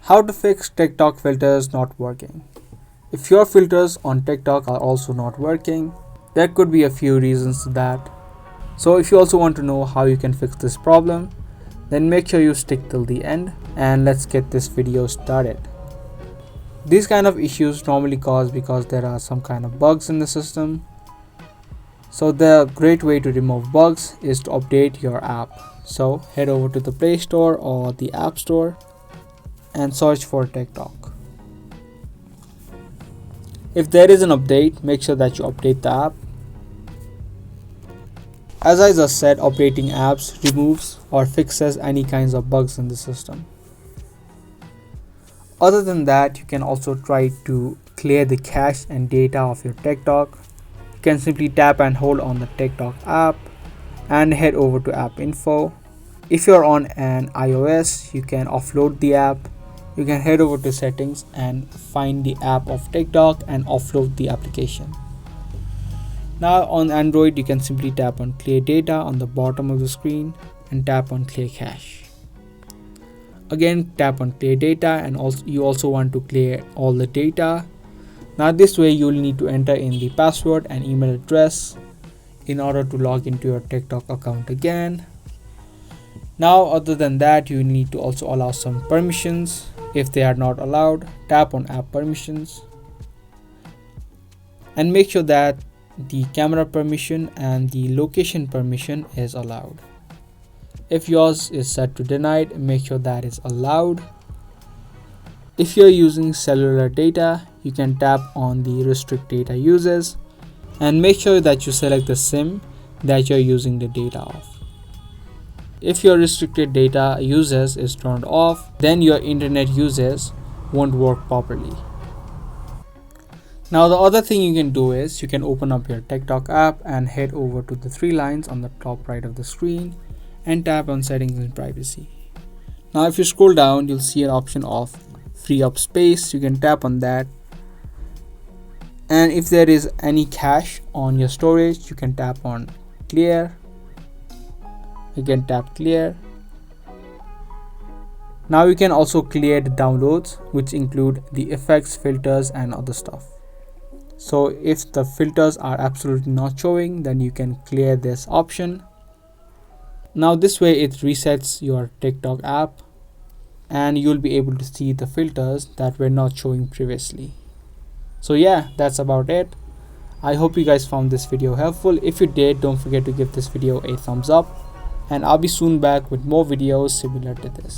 How to fix TikTok filters not working. If your filters on TikTok are also not working, there could be a few reasons to that. So if you also want to know how you can fix this problem, then make sure you stick till the end and let's get this video started. These kind of issues normally cause because there are some kind of bugs in the system. So the great way to remove bugs is to update your app. So head over to the Play Store or the App Store and search for TikTok. If there is an update, make sure that you update the app. As I just said, updating apps removes or fixes any kinds of bugs in the system. Other than that, you can also try to clear the cache and data of your TikTok. You can simply tap and hold on the TikTok app and head over to app info. If you're on an iOS, you can offload the app. You can head over to settings and find the app of TikTok and offload the application. Now on Android, you can simply tap on clear data on the bottom of the screen and tap on clear cache. Again, tap on clear data, and you also want to clear all the data. Now this way you'll need to enter in the password and email address in order to log into your TikTok account again. Now other than that, you need to also allow some permissions. If they are not allowed, tap on app permissions and make sure that the camera permission and the location permission is allowed. If yours is set to denied, make sure that is allowed. If you're using cellular data, you can tap on the restrict data uses and make sure that you select the SIM that you're using the data of. If your restricted data uses is turned off, then your internet uses won't work properly. Now the other thing you can do is you can open up your TikTok app and head over to the three lines on the top right of the screen and tap on settings and privacy. Now if you scroll down, you'll see an option of free up space. You can tap on that, and if there is any cache on your storage, you can tap on clear. Again, tap clear. Now you can also clear the downloads, which include the effects, filters and other stuff. So if the filters are absolutely not showing, then you can clear this option. Now this way it resets your TikTok app and you'll be able to see the filters that were not showing previously. So yeah, that's about it. I hope you guys found this video helpful. If you did, don't forget to give this video a thumbs up, and I'll be soon back with more videos similar to this.